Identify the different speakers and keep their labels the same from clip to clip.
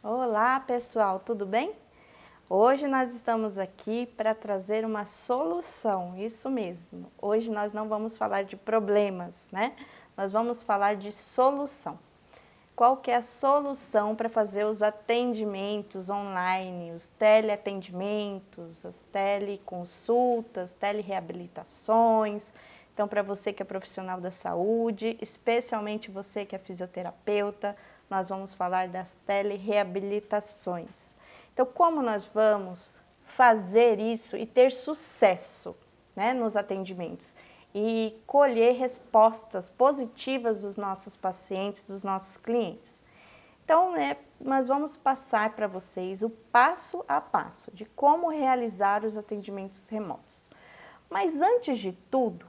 Speaker 1: Olá pessoal, tudo bem? Hoje nós estamos aqui para trazer uma solução, isso mesmo. Hoje nós não vamos falar de problemas, né? Nós vamos falar de solução. Qual que é a solução para fazer os atendimentos online, os teleatendimentos, as teleconsultas, telereabilitações? Então, para você que é profissional da saúde, especialmente você que é fisioterapeuta, nós vamos falar das telereabilitações. Então, como nós vamos fazer isso e ter sucesso, né, nos atendimentos e colher respostas positivas dos nossos pacientes, dos nossos clientes? Então, nós vamos passar para vocês o passo a passo de como realizar os atendimentos remotos. Mas antes de tudo,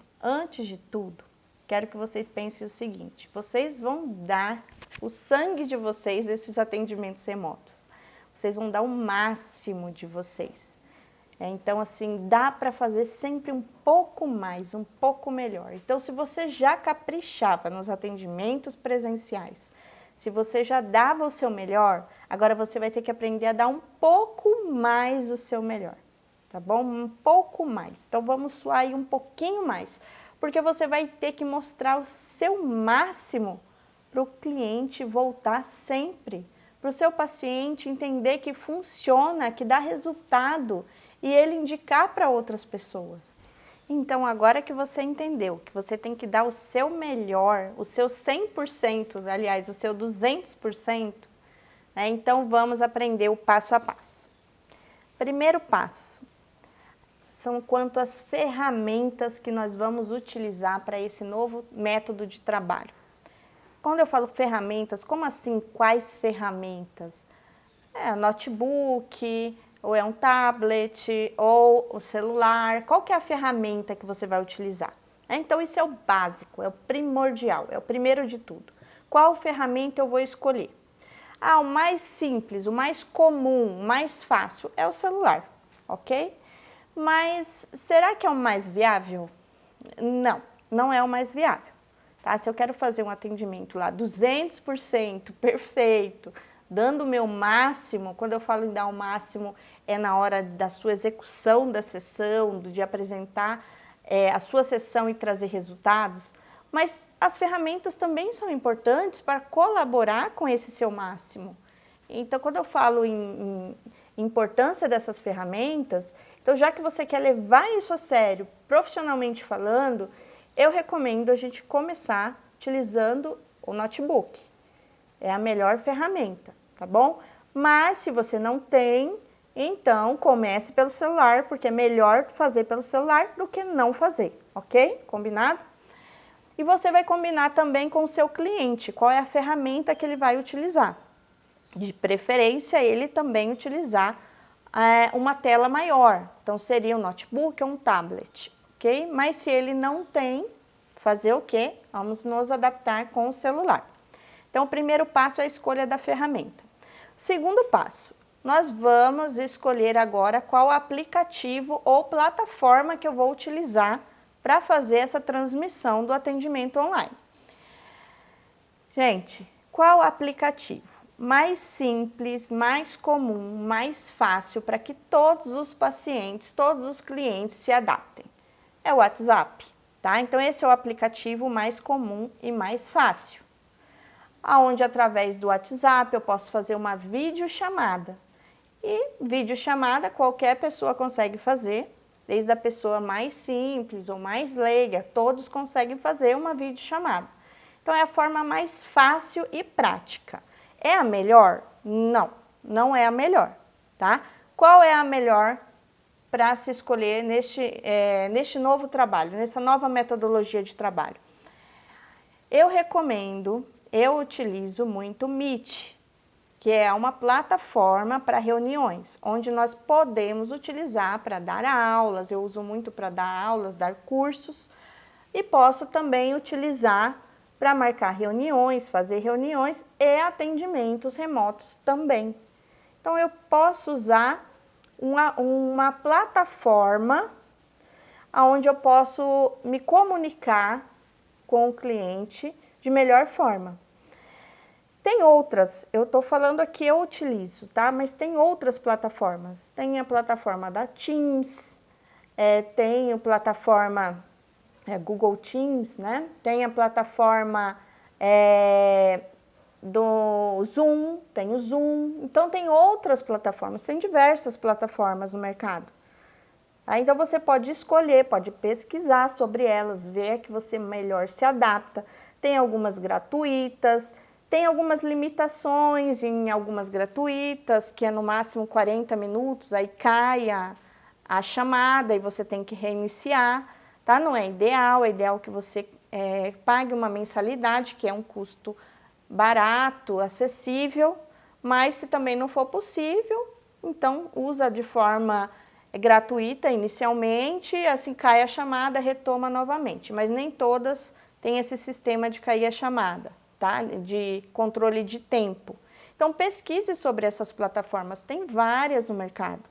Speaker 1: quero que vocês pensem o seguinte: vocês vão dar o sangue de vocês nesses atendimentos remotos. Vocês vão dar o máximo de vocês. Então, assim, dá para fazer sempre um pouco mais, um pouco melhor. Então, se você já caprichava nos atendimentos presenciais, se você já dava o seu melhor, agora você vai ter que aprender a dar um pouco mais do seu melhor. Tá bom? Um pouco mais. Então, vamos suar aí um pouquinho mais, porque você vai ter que mostrar o seu máximo para o cliente voltar sempre, para o seu paciente entender que funciona, que dá resultado e ele indicar para outras pessoas. Então, agora que você entendeu que você tem que dar o seu melhor, o seu 100%, aliás, o seu 200%, né? Então, vamos aprender o passo a passo. Primeiro passo são quanto às ferramentas que nós vamos utilizar para esse novo método de trabalho. Quando eu falo ferramentas, como assim quais ferramentas? É notebook, ou é um tablet, ou o celular, qual que é a ferramenta que você vai utilizar? Então isso é o básico, é o primordial, é o primeiro de tudo. Qual ferramenta eu vou escolher? O mais simples, o mais comum, o mais fácil é o celular, ok? Mas será que é o mais viável? Não, não é o mais viável. Tá? Se eu quero fazer um atendimento lá 200% perfeito, dando o meu máximo, quando eu falo em dar o máximo, é na hora da sua execução da sessão, de apresentar a sua sessão e trazer resultados, mas as ferramentas também são importantes para colaborar com esse seu máximo. Então, quando eu falo em importância dessas ferramentas, então já que você quer levar isso a sério, profissionalmente falando, eu recomendo a gente começar utilizando o notebook. É a melhor ferramenta, tá bom? Mas se você não tem, então comece pelo celular, porque é melhor fazer pelo celular do que não fazer, ok? Combinado? E você vai combinar também com o seu cliente, qual é a ferramenta que ele vai utilizar. De preferência, ele também utilizar uma tela maior, então seria um notebook ou um tablet, ok? Mas se ele não tem, fazer o quê? Vamos nos adaptar com o celular. Então, o primeiro passo é a escolha da ferramenta. Segundo passo, nós vamos escolher agora qual aplicativo ou plataforma que eu vou utilizar para fazer essa transmissão do atendimento online. Gente, qual aplicativo? Mais simples, mais comum, mais fácil para que todos os pacientes, todos os clientes se adaptem. É o WhatsApp, tá? Então esse é o aplicativo mais comum e mais fácil. Aonde através do WhatsApp eu posso fazer uma videochamada. E videochamada qualquer pessoa consegue fazer, desde a pessoa mais simples ou mais leiga, todos conseguem fazer uma videochamada. Então é a forma mais fácil e prática. É a melhor? Não, não é a melhor, tá? Qual é a melhor para se escolher neste novo trabalho, nessa nova metodologia de trabalho? Eu recomendo, eu utilizo muito o Meet, que é uma plataforma para reuniões, onde nós podemos utilizar para dar aulas, eu uso muito para dar aulas, dar cursos, e posso também utilizar para marcar reuniões, fazer reuniões e atendimentos remotos também. Então, eu posso usar uma plataforma onde eu posso me comunicar com o cliente de melhor forma. Tem outras, eu estou falando aqui, eu utilizo, tá? Mas tem outras plataformas. Tem a plataforma da Teams, tem a plataforma Google Teams, né? Tem a plataforma do Zoom, tem o Zoom. Então, tem outras plataformas, tem diversas plataformas no mercado. Então, você pode escolher, pode pesquisar sobre elas, ver a que você melhor se adapta. Tem algumas gratuitas, tem algumas limitações em algumas gratuitas, que é no máximo 40 minutos, aí cai a chamada e você tem que reiniciar, tá? Não é ideal que você pague uma mensalidade, que é um custo barato, acessível, mas se também não for possível, então usa de forma gratuita inicialmente, assim cai a chamada, retoma novamente, mas nem todas têm esse sistema de cair a chamada, tá? De controle de tempo. Então pesquise sobre essas plataformas, tem várias no mercado,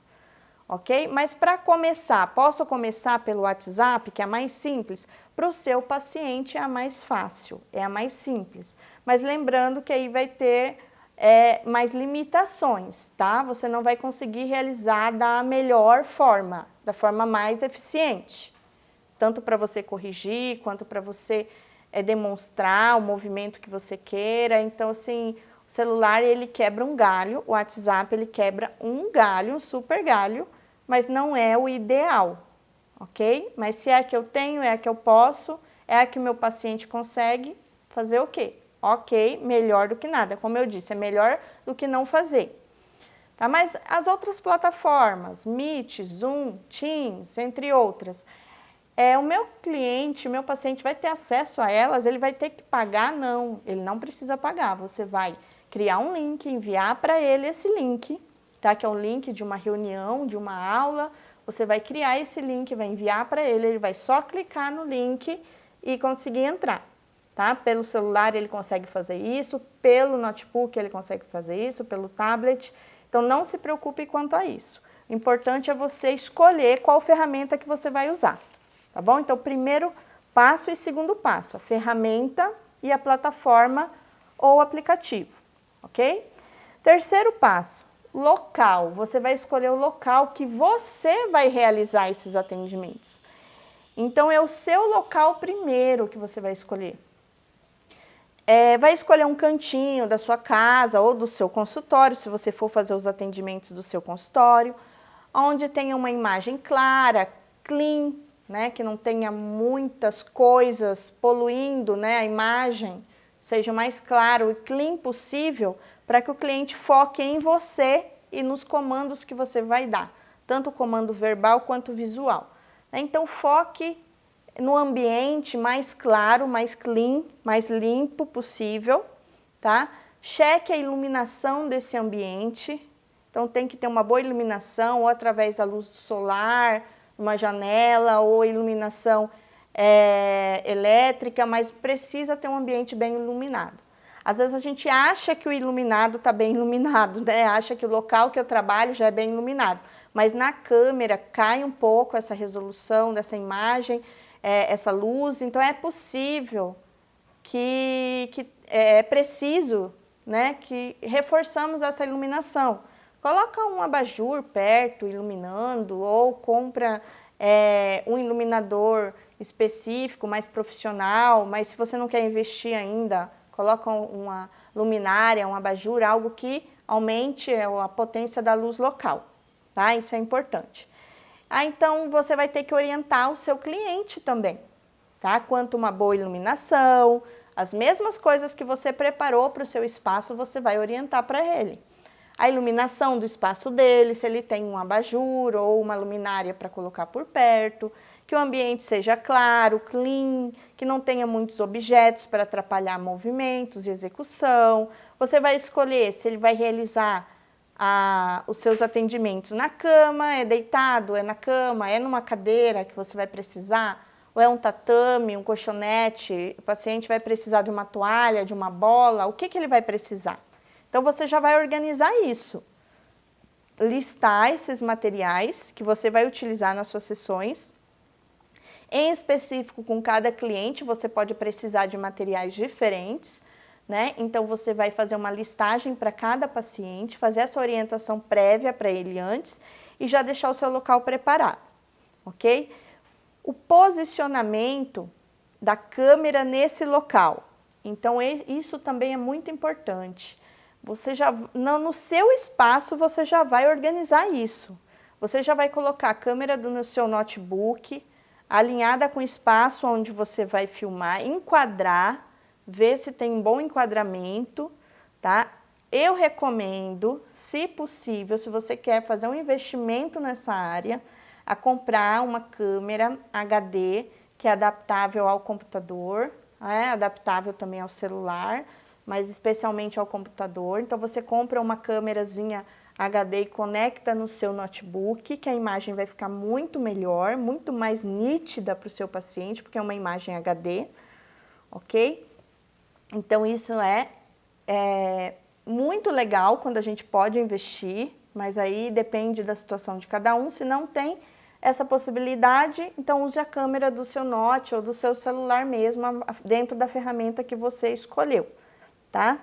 Speaker 1: ok? Mas para começar, posso começar pelo WhatsApp, que é a mais simples? Para o seu paciente é a mais fácil, é a mais simples, mas lembrando que aí vai ter mais limitações, tá? Você não vai conseguir realizar da melhor forma, da forma mais eficiente. Tanto para você corrigir, quanto para você demonstrar o movimento que você queira. Então, assim, o celular, ele quebra um galho, o WhatsApp, ele quebra um galho, um super galho, mas não é o ideal, ok? Mas se é a que eu tenho, é a que eu posso, é a que o meu paciente consegue, fazer o quê? Ok, melhor do que nada. Como eu disse, é melhor do que não fazer. Tá? Mas as outras plataformas, Meet, Zoom, Teams, entre outras, o meu cliente, o meu paciente vai ter acesso a elas, ele vai ter que pagar? Não, ele não precisa pagar. Você vai criar um link, enviar para ele esse link, tá? Que é um link de uma reunião, de uma aula. Você vai criar esse link, vai enviar para ele vai só clicar no link e conseguir entrar. Tá? Pelo celular ele consegue fazer isso, pelo notebook ele consegue fazer isso, pelo tablet. Então, não se preocupe quanto a isso. O importante é você escolher qual ferramenta que você vai usar, tá bom? Então, primeiro passo e segundo passo, a ferramenta e a plataforma ou aplicativo, ok? Terceiro passo, local. Você vai escolher o local que você vai realizar esses atendimentos. Então, é o seu local primeiro que você vai escolher. Vai escolher um cantinho da sua casa ou do seu consultório, se você for fazer os atendimentos do seu consultório, onde tenha uma imagem clara, clean, né, que não tenha muitas coisas poluindo, né, a imagem, seja o mais claro e clean possível, para que o cliente foque em você e nos comandos que você vai dar, tanto o comando verbal quanto visual. Então, foque no ambiente mais claro, mais clean, mais limpo possível, tá? Cheque a iluminação desse ambiente. Então, tem que ter uma boa iluminação, ou através da luz solar, uma janela, ou iluminação elétrica, mas precisa ter um ambiente bem iluminado. Às vezes a gente acha que o iluminado está bem iluminado, né? Acha que o local que eu trabalho já é bem iluminado, mas na câmera cai um pouco essa resolução dessa imagem, essa luz, então é possível que é preciso, né, que reforçamos essa iluminação. Coloca um abajur perto, iluminando, ou compra um iluminador específico, mais profissional, mas se você não quer investir ainda, coloca uma luminária, um abajur, algo que aumente a potência da luz local, tá? Isso é importante. Então, você vai ter que orientar o seu cliente também, tá? Quanto uma boa iluminação, as mesmas coisas que você preparou para o seu espaço, você vai orientar para ele. A iluminação do espaço dele, se ele tem um abajur ou uma luminária para colocar por perto, que o ambiente seja claro, clean, que não tenha muitos objetos para atrapalhar movimentos e execução. Você vai escolher se ele vai realizar os seus atendimentos na cama, é deitado, é na cama, é numa cadeira que você vai precisar, ou é um tatame, um colchonete, o paciente vai precisar de uma toalha, de uma bola, o que ele vai precisar? Então, você já vai organizar isso, listar esses materiais que você vai utilizar nas suas sessões. Em específico, com cada cliente, você pode precisar de materiais diferentes, né? Então você vai fazer uma listagem para cada paciente, fazer essa orientação prévia para ele antes e já deixar o seu local preparado, ok? O posicionamento da câmera nesse local. Então isso também é muito importante. Você já no seu espaço você já vai organizar isso. Você já vai colocar a câmera no seu notebook alinhada com o espaço onde você vai filmar, enquadrar, ver se tem um bom enquadramento, tá? Eu recomendo, se possível, se você quer fazer um investimento nessa área, a comprar uma câmera HD que é adaptável ao computador, adaptável também ao celular, mas especialmente ao computador. Então você compra uma câmerazinha HD e conecta no seu notebook, que a imagem vai ficar muito melhor, muito mais nítida para o seu paciente, porque é uma imagem HD, ok? Então isso é muito legal quando a gente pode investir, mas aí depende da situação de cada um. Se não tem essa possibilidade, então use a câmera do seu note ou do seu celular mesmo, dentro da ferramenta que você escolheu, tá?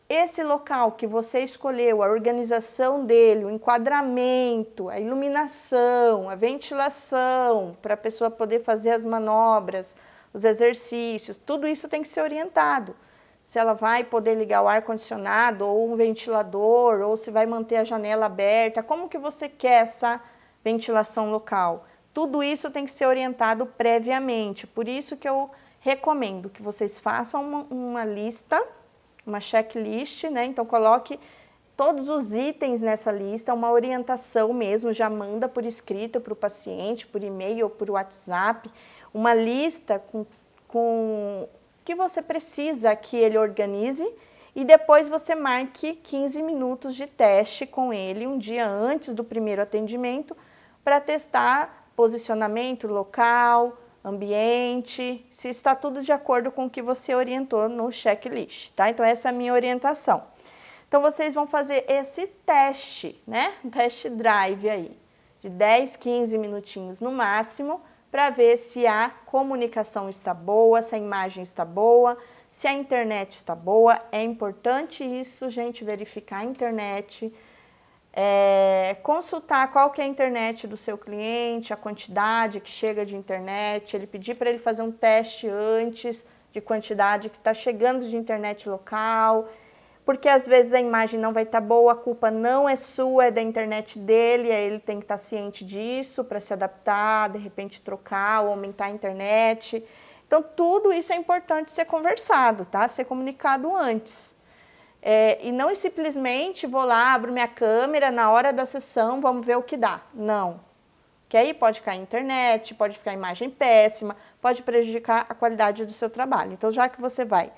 Speaker 1: Esse local que você escolheu, a organização dele, o enquadramento, a iluminação, a ventilação, para a pessoa poder fazer as manobras, os exercícios, tudo isso tem que ser orientado. Se ela vai poder ligar o ar-condicionado ou um ventilador, ou se vai manter a janela aberta, como que você quer essa ventilação local? Tudo isso tem que ser orientado previamente, por isso que eu recomendo que vocês façam uma lista, uma checklist, né? Então coloque todos os itens nessa lista, uma orientação mesmo, já manda por escrito para o paciente, por e-mail ou por WhatsApp, uma lista com que você precisa que ele organize e depois você marque 15 minutos de teste com ele um dia antes do primeiro atendimento para testar posicionamento local, ambiente, se está tudo de acordo com o que você orientou no checklist, tá? Então essa é a minha orientação. Então vocês vão fazer esse teste, né? Um test drive aí, de 10, 15 minutinhos no máximo, para ver se a comunicação está boa, se a imagem está boa, se a internet está boa. É importante isso, gente, verificar a internet, consultar qual que é a internet do seu cliente, a quantidade que chega de internet, ele pedir para ele fazer um teste antes de quantidade que está chegando de internet local, porque às vezes a imagem não vai estar boa, a culpa não é sua, é da internet dele, aí ele tem que estar ciente disso para se adaptar, de repente trocar ou aumentar a internet. Então tudo isso é importante ser conversado, tá? Ser comunicado antes. E não simplesmente vou lá, abro minha câmera, na hora da sessão, vamos ver o que dá. Não. Que aí pode cair a internet, pode ficar a imagem péssima, pode prejudicar a qualidade do seu trabalho. Então, já que você vai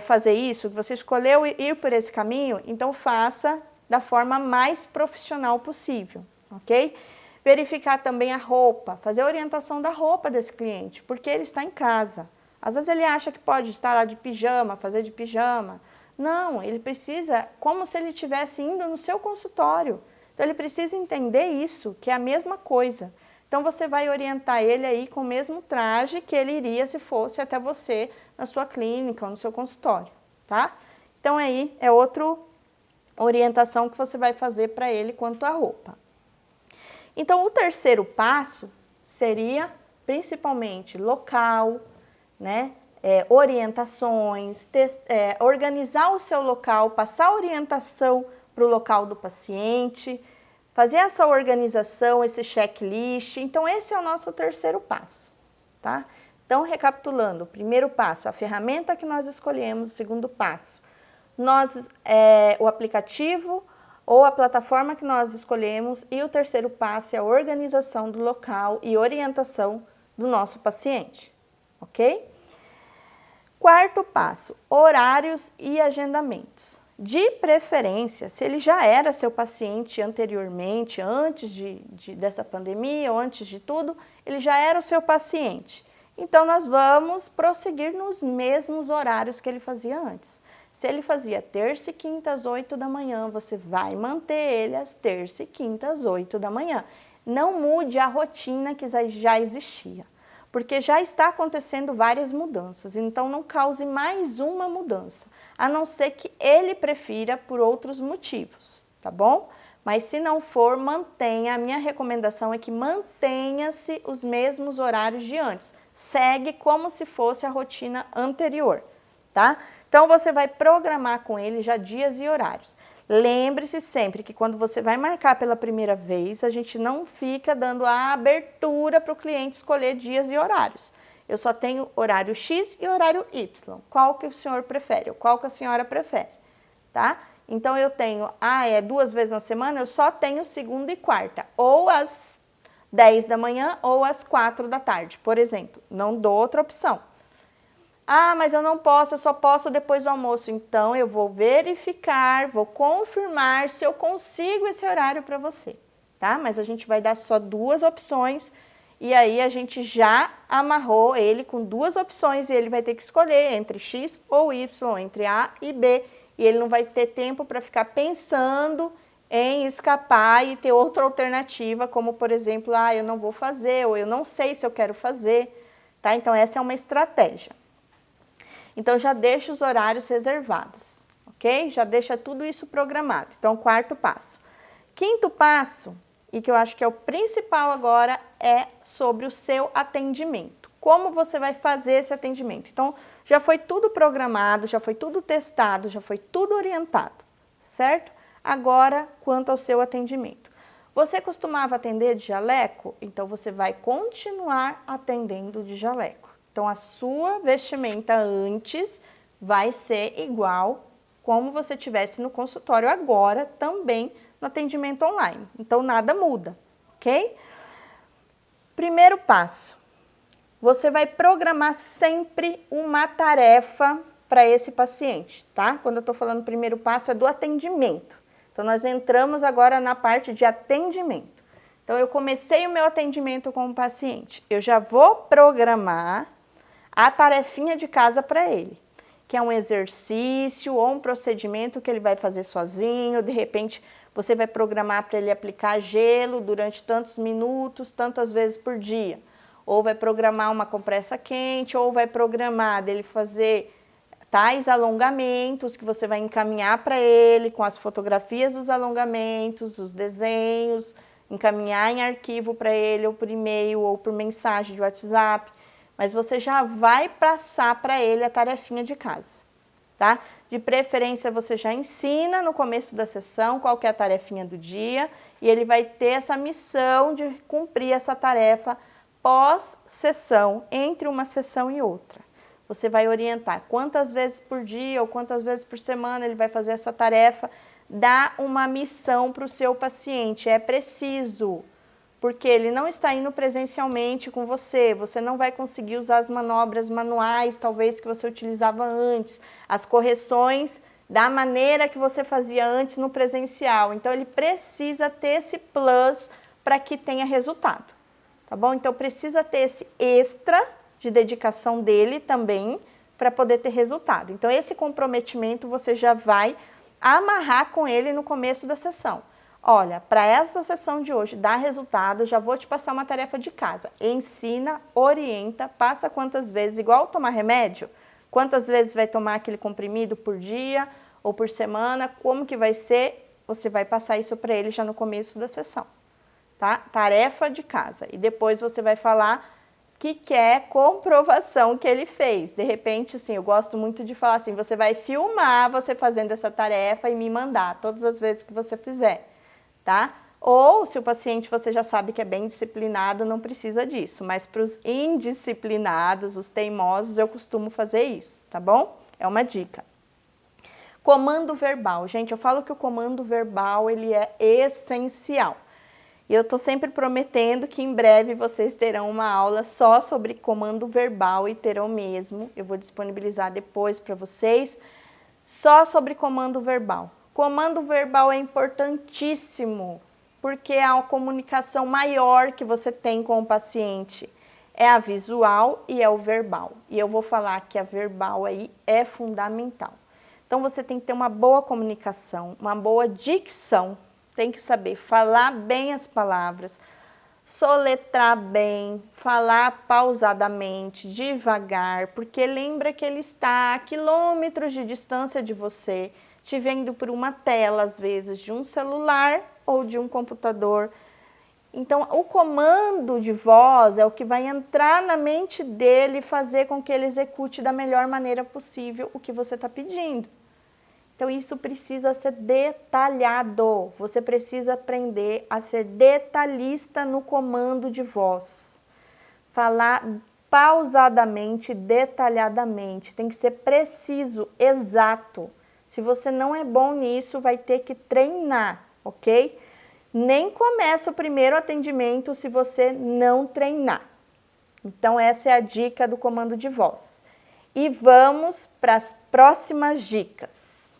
Speaker 1: fazer isso, você escolheu ir por esse caminho, então faça da forma mais profissional possível, ok? Verificar também a roupa, fazer a orientação da roupa desse cliente, porque ele está em casa. Às vezes ele acha que pode estar lá de pijama, fazer de pijama. Não, ele precisa, como se ele estivesse indo no seu consultório. Então ele precisa entender isso, que é a mesma coisa. Então você vai orientar ele aí com o mesmo traje que ele iria se fosse até você na sua clínica ou no seu consultório, tá? Então aí é outra orientação que você vai fazer para ele quanto à roupa. Então o terceiro passo seria principalmente local, né? Orientações, organizar o seu local, passar orientação para o local do paciente, fazer essa organização, esse checklist. Então esse é o nosso terceiro passo, tá? Então recapitulando, o primeiro passo, a ferramenta que nós escolhemos, o segundo passo, o aplicativo ou a plataforma que nós escolhemos, e o terceiro passo é a organização do local e orientação do nosso paciente, ok? Quarto passo, horários e agendamentos. De preferência, se ele já era seu paciente anteriormente, antes dessa pandemia ou antes de tudo, ele já era o seu paciente. Então, nós vamos prosseguir nos mesmos horários que ele fazia antes. Se ele fazia terça e quinta às 8 da manhã, você vai manter ele às terça e quinta às 8 da manhã. Não mude a rotina que já existia. porque já está acontecendo várias mudanças, então não cause mais uma mudança, a não ser que ele prefira por outros motivos, tá bom? Mas se não for, mantenha, a minha recomendação é que mantenha-se os mesmos horários de antes, segue como se fosse a rotina anterior, tá? Então você vai programar com ele já dias e horários. Lembre-se sempre que quando você vai marcar pela primeira vez, a gente não fica dando a abertura para o cliente escolher dias e horários. Eu só tenho horário X e horário Y. Qual que o senhor prefere? Ou qual que a senhora prefere? Tá? Então eu tenho, é 2 vezes na semana, eu só tenho segunda e quarta. Ou às 10 da manhã ou às 4 da tarde, por exemplo. Não dou outra opção. Mas eu não posso, eu só posso depois do almoço. Então, eu vou verificar, vou confirmar se eu consigo esse horário para você, tá? Mas a gente vai dar só 2 opções e aí a gente já amarrou ele com 2 opções e ele vai ter que escolher entre X ou Y, entre A e B. E ele não vai ter tempo para ficar pensando em escapar e ter outra alternativa, como, por exemplo, eu não vou fazer ou eu não sei se eu quero fazer, tá? Então, essa é uma estratégia. Então, já deixa os horários reservados, ok? Já deixa tudo isso programado. Então, 4º passo. 5º passo, e que eu acho que é o principal agora, é sobre o seu atendimento. Como você vai fazer esse atendimento? Então, já foi tudo programado, já foi tudo testado, já foi tudo orientado, certo? Agora, quanto ao seu atendimento. Você costumava atender de jaleco? Então, você vai continuar atendendo de jaleco. Então, a sua vestimenta antes vai ser igual como você tivesse no consultório agora, também no atendimento online. Então, nada muda, ok? Primeiro passo, você vai programar sempre uma tarefa para esse paciente, tá? Quando eu estou falando primeiro passo, é do atendimento. Então, nós entramos agora na parte de atendimento. Então, eu comecei o meu atendimento com o paciente. Eu já vou programar a tarefinha de casa para ele, que é um exercício ou um procedimento que ele vai fazer sozinho. De repente, você vai programar para ele aplicar gelo durante tantos minutos, tantas vezes por dia. Ou vai programar uma compressa quente, ou vai programar dele fazer tais alongamentos que você vai encaminhar para ele com as fotografias dos alongamentos, os desenhos, encaminhar em arquivo para ele, ou por e-mail, ou por mensagem de WhatsApp. Mas você já vai passar para ele a tarefinha de casa, tá? De preferência, você já ensina no começo da sessão qual que é a tarefinha do dia e ele vai ter essa missão de cumprir essa tarefa pós-sessão, entre uma sessão e outra. Você vai orientar quantas vezes por dia ou quantas vezes por semana ele vai fazer essa tarefa, dá uma missão para o seu paciente, é preciso. Porque ele não está indo presencialmente com você, você não vai conseguir usar as manobras manuais, talvez, que você utilizava antes, as correções da maneira que você fazia antes no presencial. Então, ele precisa ter esse plus para que tenha resultado, tá bom? Então, precisa ter esse extra de dedicação dele também para poder ter resultado. Então, esse comprometimento você já vai amarrar com ele no começo da sessão. Olha, para essa sessão de hoje dar resultado, já vou te passar uma tarefa de casa. Ensina, orienta, passa quantas vezes, igual tomar remédio, quantas vezes vai tomar aquele comprimido por dia ou por semana, como que vai ser, você vai passar isso para ele já no começo da sessão, tá? Tarefa de casa. E depois você vai falar que quer comprovação que ele fez. De repente, assim, eu gosto muito de falar assim, você vai filmar você fazendo essa tarefa e me mandar todas as vezes que você fizer. Tá? Ou, se o paciente você já sabe que é bem disciplinado, não precisa disso. Mas para os indisciplinados, os teimosos, eu costumo fazer isso, tá bom? É uma dica. Comando verbal. Gente, eu falo que o comando verbal, ele é essencial. E eu estou sempre prometendo que em breve vocês terão uma aula só sobre comando verbal e terão mesmo. Eu vou disponibilizar depois para vocês, só sobre comando verbal. Comando verbal é importantíssimo, porque é a comunicação maior que você tem com o paciente. É a visual e é o verbal. E eu vou falar que a verbal aí é fundamental. Então, você tem que ter uma boa comunicação, uma boa dicção. Tem que saber falar bem as palavras, soletrar bem, falar pausadamente, devagar, porque lembra que ele está a quilômetros de distância de você, te vendo por uma tela, às vezes, de um celular ou de um computador. Então, o comando de voz é o que vai entrar na mente dele e fazer com que ele execute da melhor maneira possível o que você está pedindo. Então, isso precisa ser detalhado. Você precisa aprender a ser detalhista no comando de voz. Falar pausadamente, detalhadamente. Tem que ser preciso, exato. Se você não é bom nisso, vai ter que treinar, ok? Nem começa o primeiro atendimento se você não treinar. Então, essa é a dica do comando de voz. E vamos para as próximas dicas.